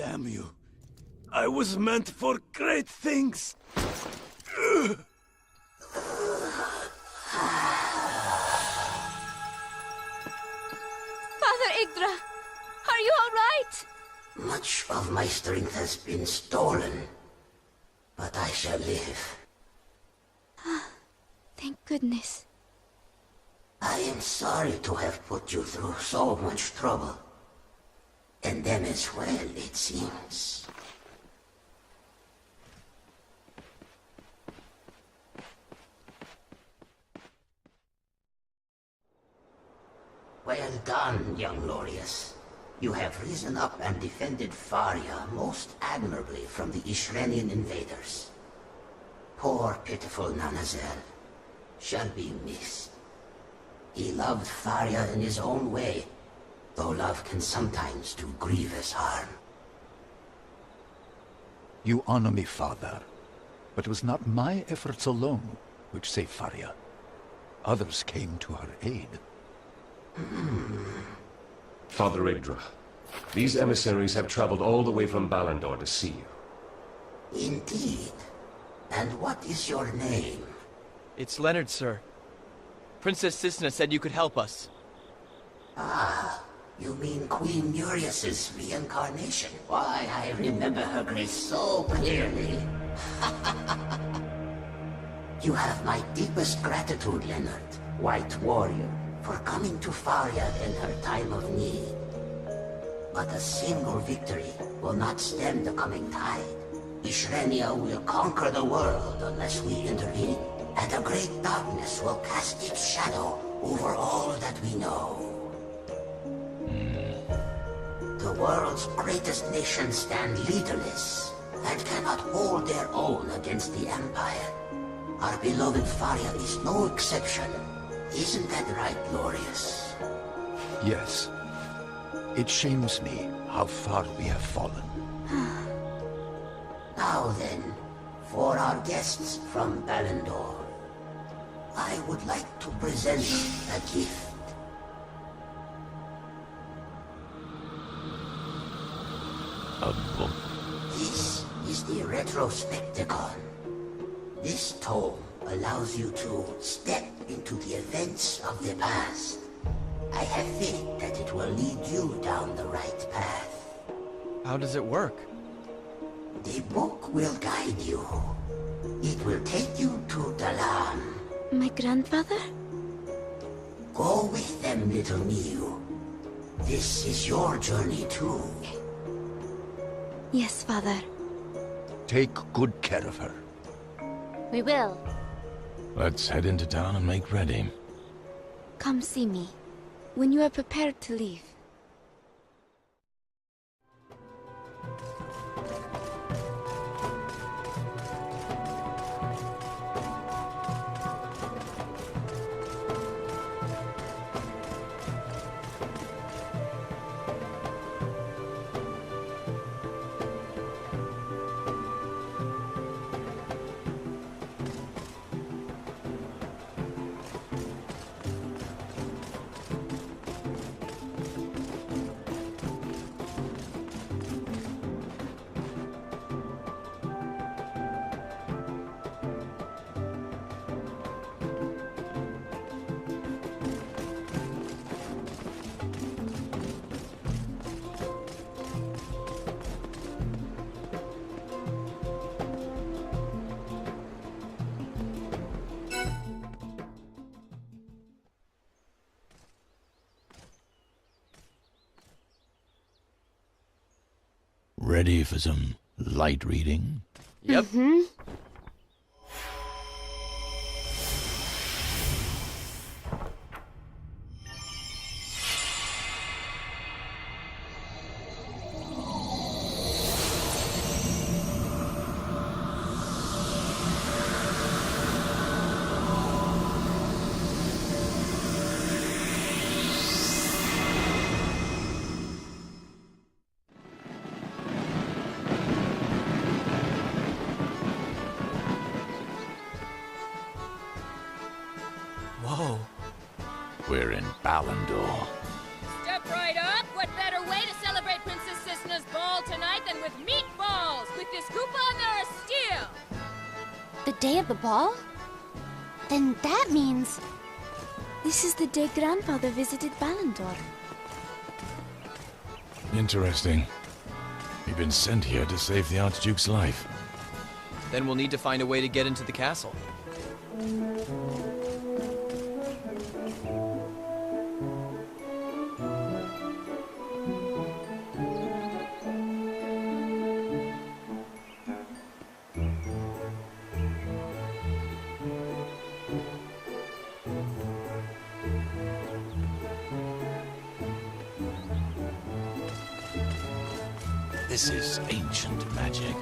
Damn you. I was meant for great things. Father Yggdra, are you all right? Much of my strength has been stolen, but I shall live. Thank goodness. I am sorry to have put you through so much trouble. And them as well, it seems. Well done, young Laureus. You have risen up and defended Faria most admirably from the Yshrenian invaders. Poor, pitiful Nanazel shall be missed. He loved Faria in his own way, though love can sometimes do grievous harm. You honor me, Father, but it was not my efforts alone which saved Faria. Others came to her aid. Father Yggdra, these emissaries have traveled all the way from Balandor to see you. Indeed. And what is your name? It's Leonard, sir. Princess Cisna said you could help us. Ah, you mean Queen Murius's reincarnation? Why, I remember her grace so clearly. You have my deepest gratitude, Leonard, White Warrior, for coming to Faria in her time of need. But a single victory will not stem the coming tide. Yshrenia will conquer the world unless we intervene, and a great darkness will cast its shadow over all that we know. The world's greatest nations stand leaderless and cannot hold their own against the Empire. Our beloved Faria is no exception. Isn't that right, Laureus? Yes. It shames me how far we have fallen. Now then, for our guests from Balandor, I would like to present a gift. A book? This is the Retrospecticon. This tome allows you to step into the events of the past. I have faith that it will lead you down the right path. How does it work? The book will guide you. It will take you to Dalam. My grandfather? Go with them, little Miu. This is your journey too. Yes, Father. Take good care of her. We will. Let's head into town and make ready. Come see me when you are prepared to leave. Ready for some light reading? Yep. Whoa. We're in Balandor. Step right up. What better way to celebrate Princess Cisna's ball tonight than day of the ball? Then that means... This is the day Grandfather visited Ballandor. Interesting. We've been sent here to save the Archduke's life. Then we'll need to find a way to get into the castle. This is ancient magic.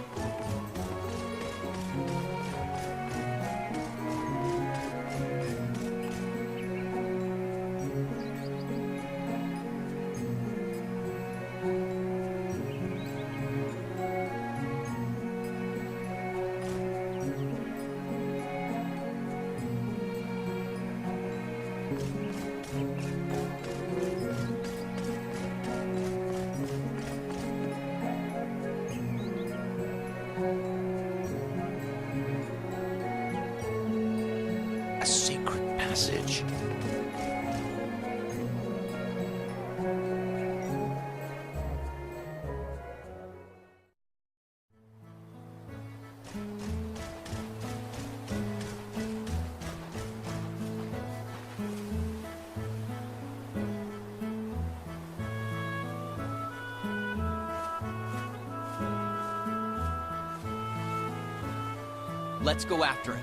A secret passage. Let's go after it.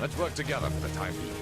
Let's work together for the time being.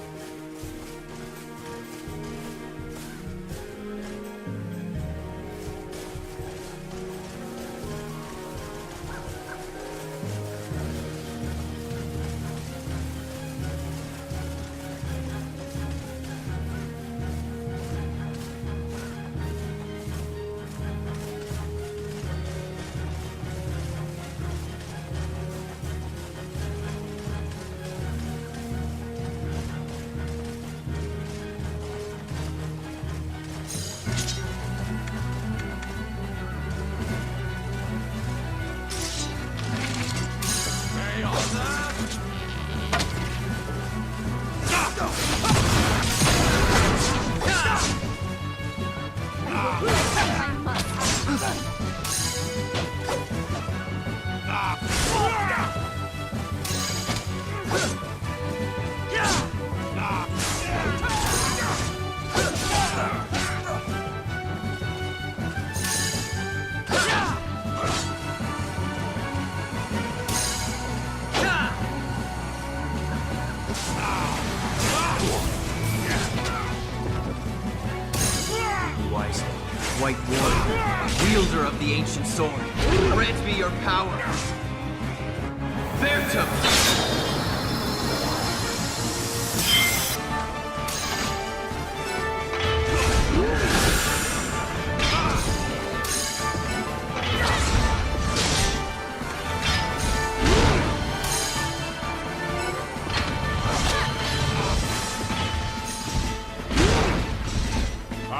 White warrior, wielder of the ancient sword, grant me your power. Verto!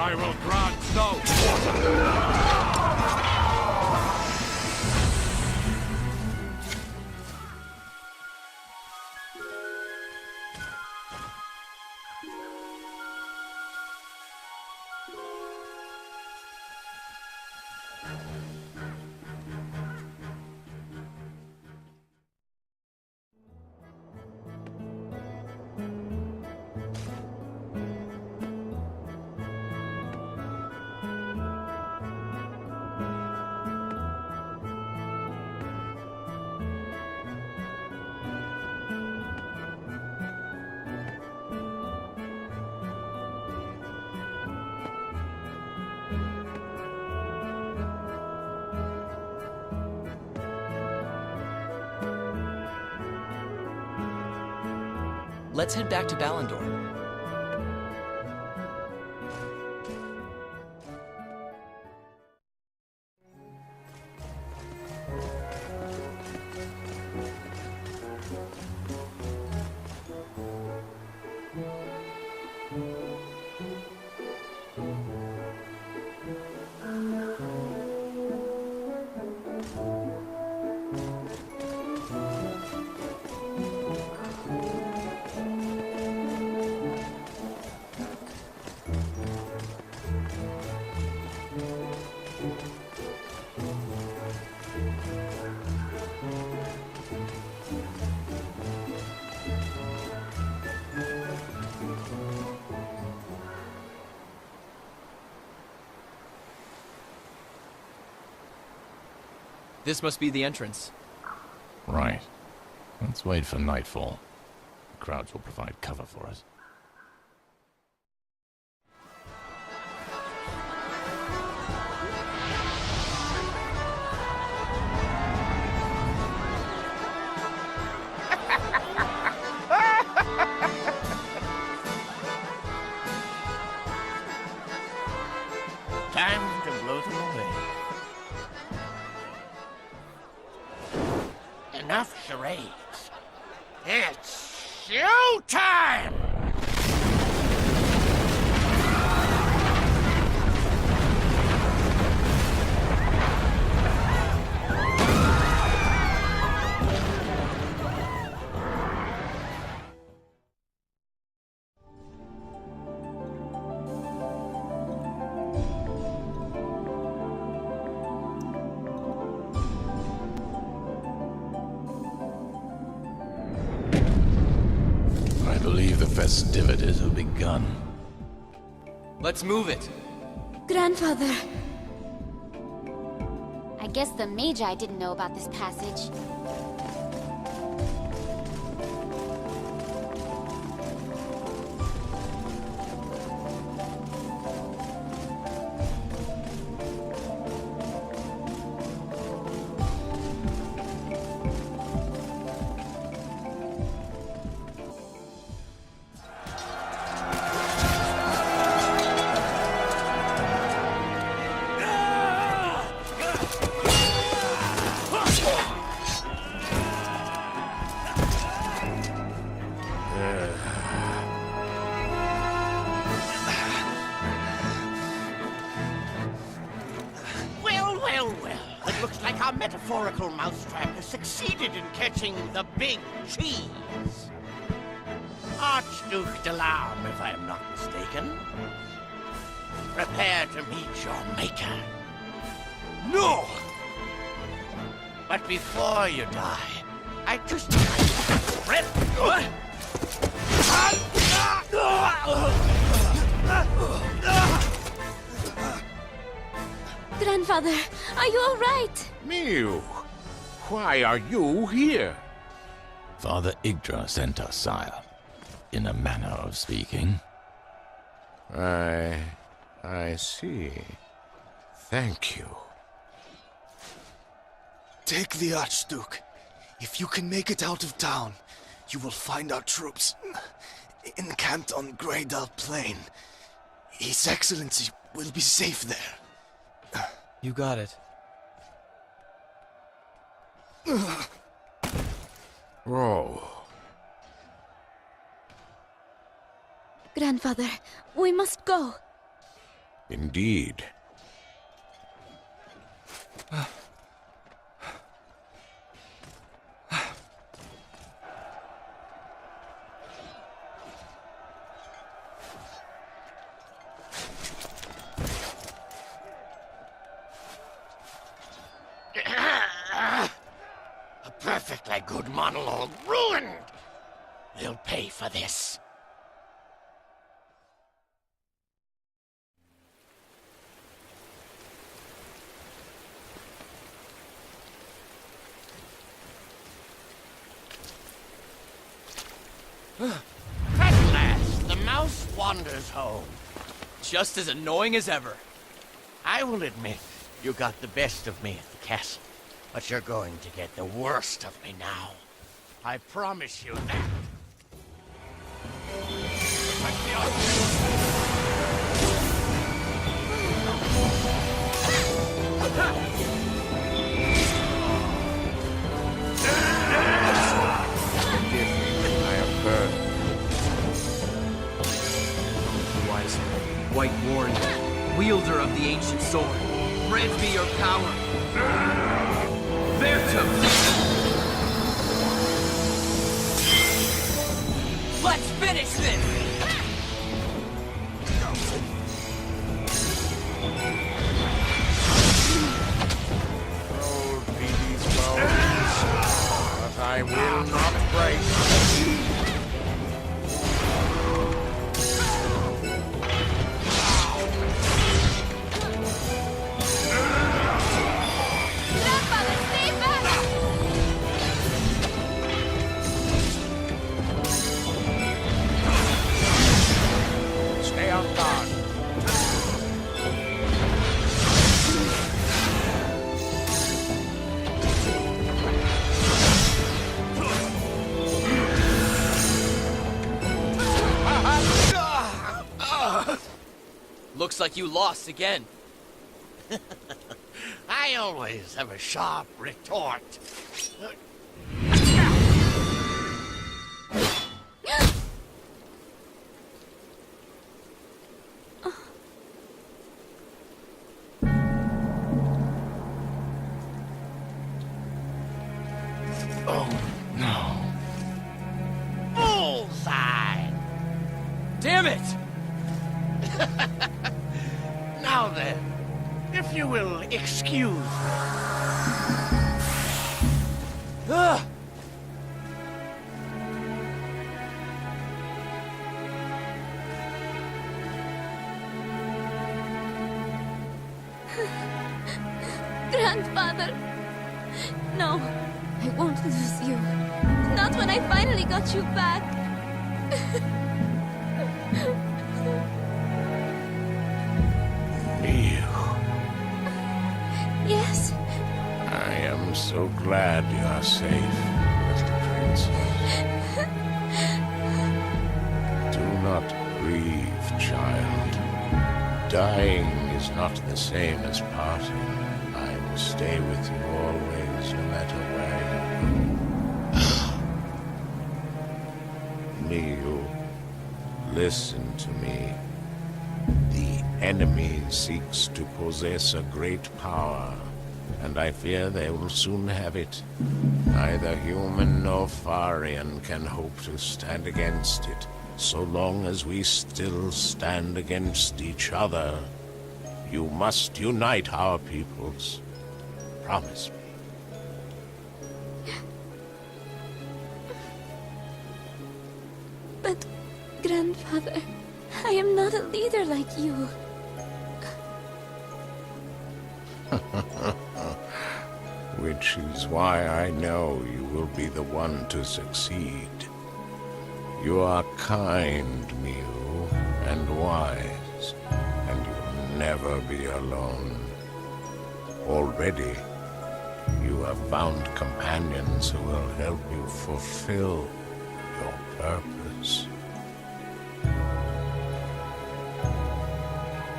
I will grant no. Let's head back to Ballandor. This must be the entrance. Right. Let's wait for nightfall. The crowds will provide cover for us. Time to blow them away. Enough charades. It's show time! I believe the festivities have begun. Let's move it. Grandfather. I guess the Magi didn't know about this passage. It looks like our metaphorical mousetrap has succeeded in catching the big cheese. Archduke Delarm, if I am not mistaken. Prepare to meet your maker. No! But before you die, I just... Grandfather, are you all right? Mew, why are you here? Father Yggdra sent us, sire. In a manner of speaking. I see. Thank you. Take the Archduke. If you can make it out of town, you will find our troops encamped on Graydal Plain. His Excellency will be safe there. You got it. Oh. Grandfather, we must go. Indeed. A perfectly good monologue ruined! They'll pay for this. At last, the mouse wanders home. Just as annoying as ever. I will admit, you got the best of me at the castle. But you're going to get the worst of me now. I promise you that. White Warrior, wielder of the ancient sword, grant me your power. Let's finish this! Old be these bones, but I will not break. Stay on guard. Looks like you lost again. I always have a sharp retort. Oh, no. Bullseye! Damn it! Now then, if you will excuse me. Ugh! Grandfather! No, I won't lose you. Not when I finally got you back. You. Yes. I am so glad you are safe, little princess. Do not grieve, child. Dying is not the same as parting. I will stay with you always, no matter where you go. Kneel. Listen to me. The enemy seeks to possess a great power, and I fear they will soon have it. Neither human nor Farian can hope to stand against it, so long as we still stand against each other. You must unite our peoples. Promise me. But, Grandfather, I am not a leader like you. Which is why I know you will be the one to succeed. You are kind, Miu, and wise, and you'll never be alone. Already, you have found companions who will help you fulfill your purpose.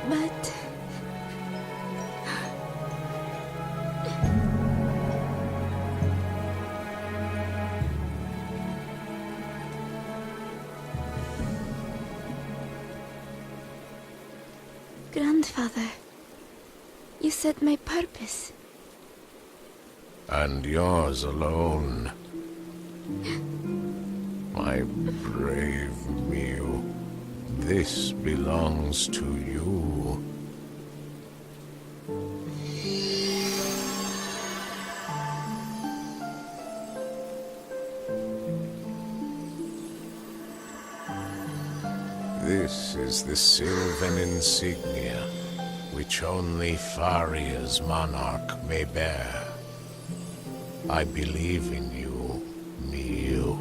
But... Grandfather, you said my purpose. And yours alone. My brave Mew, this belongs to you. This is the Sylvan insignia, which only Faria's monarch may bear. I believe in you, Mew.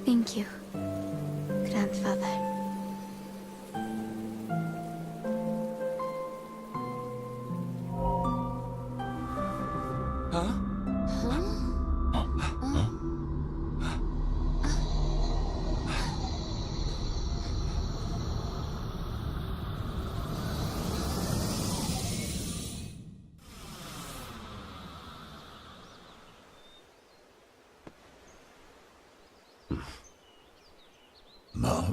Thank you, Grandfather. Ma?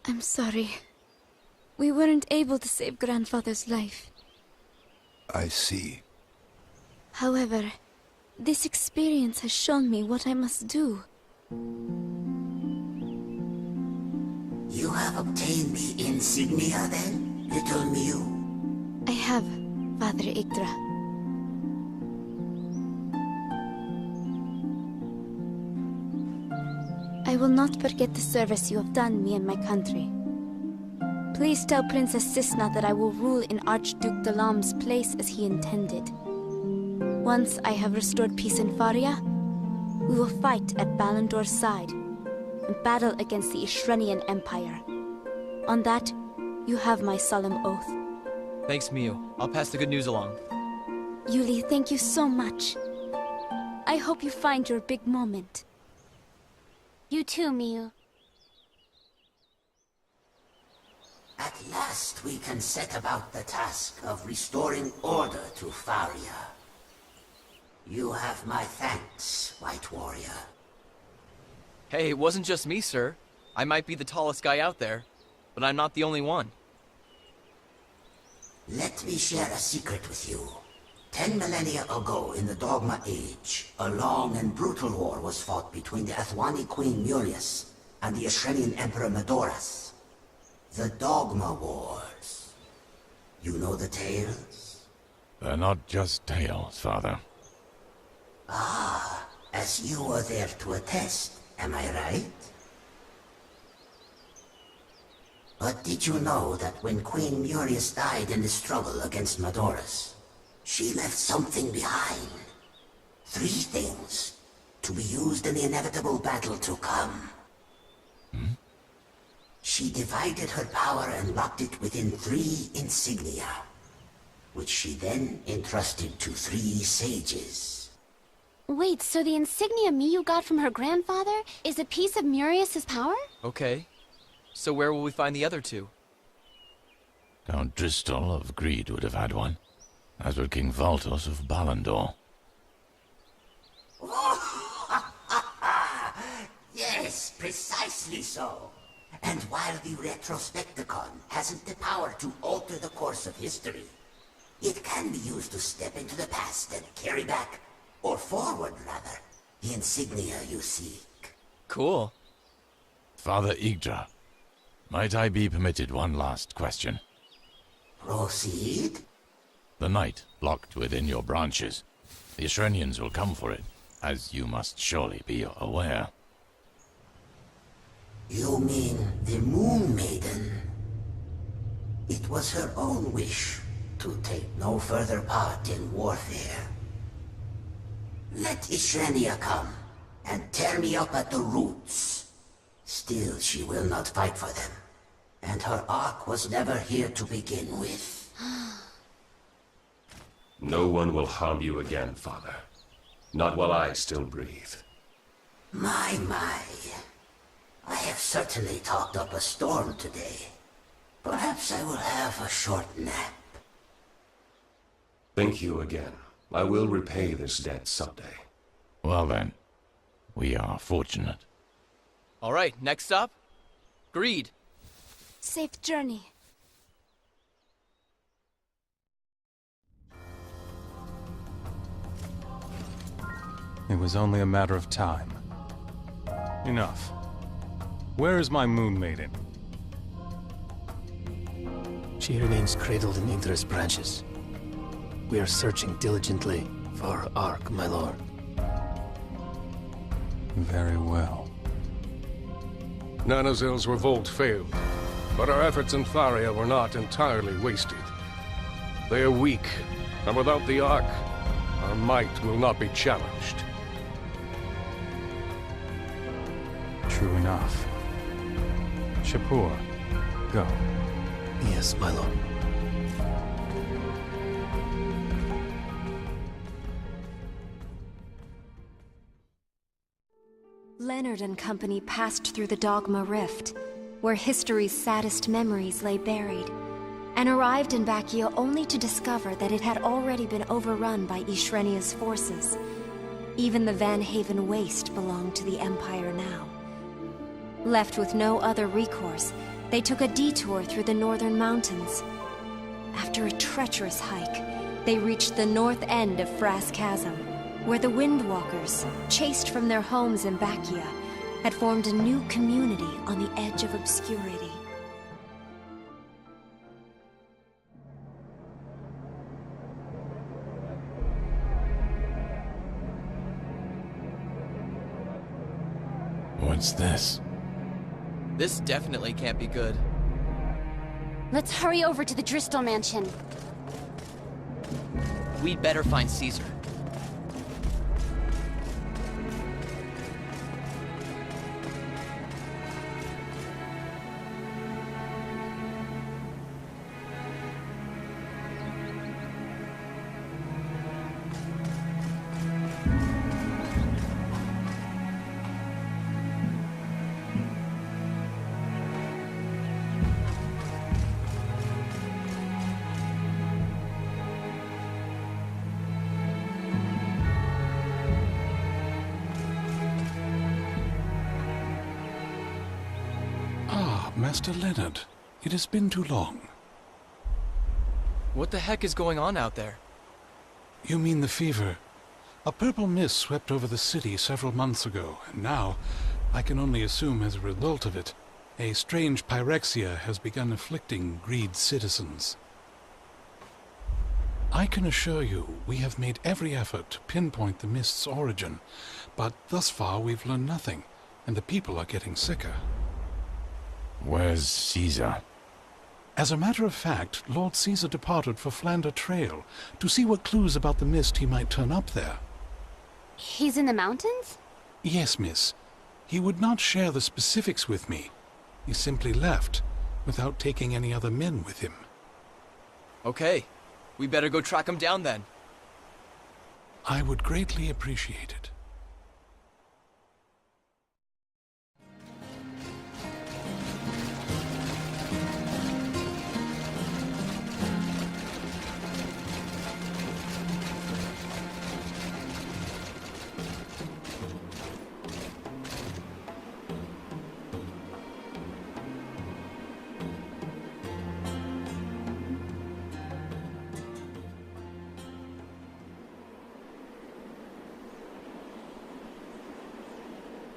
I'm sorry. We weren't able to save Grandfather's life. I see. However, this experience has shown me what I must do. You have obtained the insignia then, little Mew? I have, Father Yggdra. I will not forget the service you have done me and my country. Please tell Princess Cisna that I will rule in Archduke Dalam's place as he intended. Once I have restored peace in Faria, we will fight at Balindor's side and battle against the Yshrenian Empire. On that, you have my solemn oath. Thanks, Mew. I'll pass the good news along. Yuli, thank you so much. I hope you find your big moment. You too, Mew. At last we can set about the task of restoring order to Faria. You have my thanks, White Warrior. Hey, it wasn't just me, sir. I might be the tallest guy out there, but I'm not the only one. Let me share a secret with you. 10 millennia ago, in the Dogma Age, a long and brutal war was fought between the Athwani Queen Murius and the Yshrenian Emperor Madoras. The Dogma Wars. You know the tales? They're not just tales, Father. Ah, as you were there to attest, am I right? But did you know that when Queen Murius died in the struggle against Madoras, she left something behind? 3 things, to be used in the inevitable battle to come. She divided her power and locked it within 3 insignia, which she then entrusted to 3 sages. Wait, so the insignia Mew got from her grandfather is a piece of Murius's power? Okay. So where will we find the other 2? Count Dristel of Greed would have had one, as would King Valtos of Balindor. Yes, precisely so. And while the Retrospecticon hasn't the power to alter the course of history, it can be used to step into the past and carry back, or forward rather, the insignia you seek. Cool. Father Yggdra, might I be permitted one last question? Proceed. The knight locked within your branches. The Yshrenians will come for it, as you must surely be aware. You mean the Moon Maiden? It was her own wish to take no further part in warfare. Let Yshrenia come and tear me up at the roots. Still, she will not fight for them. And her arc was never here to begin with. No one will harm you again, Father. Not while I still breathe. My. I have certainly talked up a storm today. Perhaps I will have a short nap. Thank you again. I will repay this debt someday. Well then, we are fortunate. All right, next up, greed. Safe journey. It was only a matter of time. Enough. Where is my moon maiden? She remains cradled in Entre's branches. We are searching diligently for her ark, my lord. Very well. Nanazil's revolt failed, but our efforts in Faria were not entirely wasted. They are weak, and without the Ark, our might will not be challenged. True enough. Shapur, go. Yes, my lord. Leonard and company passed through the Dogma Rift, where history's saddest memories lay buried, and arrived in Bakia only to discover that it had already been overrun by Yshrenia's forces. Even the Van Haven Waste belonged to the Empire now. Left with no other recourse, they took a detour through the northern mountains. After a treacherous hike, they reached the north end of Frass Chasm, where the Windwalkers, chased from their homes in Bakia, had formed a new community on the edge of obscurity. What's this? This definitely can't be good. Let's hurry over to the Driscoll mansion. We'd better find Caesar. Master Leonard, it has been too long. What the heck is going on out there? You mean the fever? A purple mist swept over the city several months ago, and now, I can only assume as a result of it, a strange pyrexia has begun afflicting Greed's citizens. I can assure you, we have made every effort to pinpoint the mist's origin, but thus far we've learned nothing, and the people are getting sicker. Where's Caesar? As a matter of fact, Lord Caesar departed for Flander Trail to see what clues about the mist he might turn up there. He's in the mountains? Yes, miss. He would not share the specifics with me. He simply left, without taking any other men with him. Okay, we better go track him down then. I would greatly appreciate it.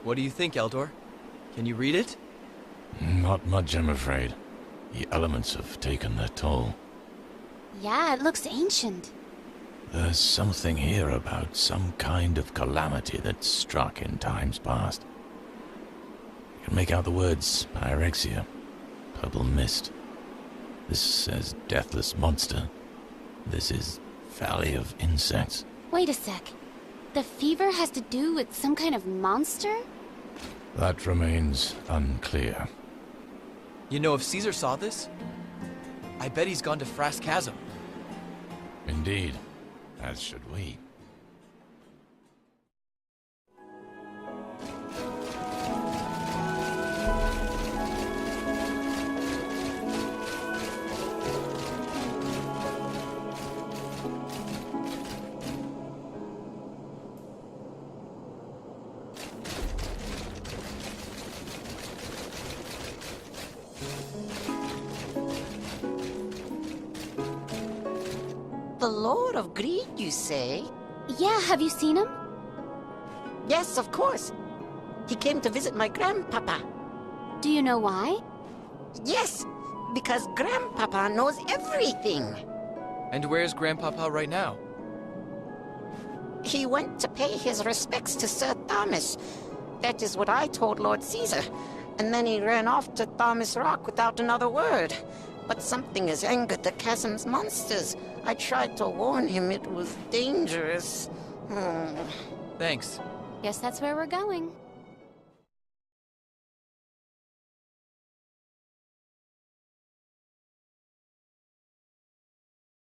What do you think, Eldor? Can you read it? Not much, I'm afraid. The elements have taken their toll. Yeah, it looks ancient. There's something here about some kind of calamity that struck in times past. You can make out the words pyrexia, purple mist. This says deathless monster. This is valley of insects. Wait a sec. The fever has to do with some kind of monster? That remains unclear. You know, if Caesar saw this, I bet he's gone to Frass Chasm. Indeed, as should we. the Lord of Greed, you say? Yeah, have you seen him? Yes, of course. He came to visit my grandpapa. Do you know why? Yes, because grandpapa knows everything. And where's Grandpapa right now? He went to pay his respects to Sir Thomas. That is what I told Lord Caesar. And then he ran off to Thomas Rock without another word. But something has angered the chasm's monsters. I tried to warn him it was dangerous. Thanks. Guess that's where we're going.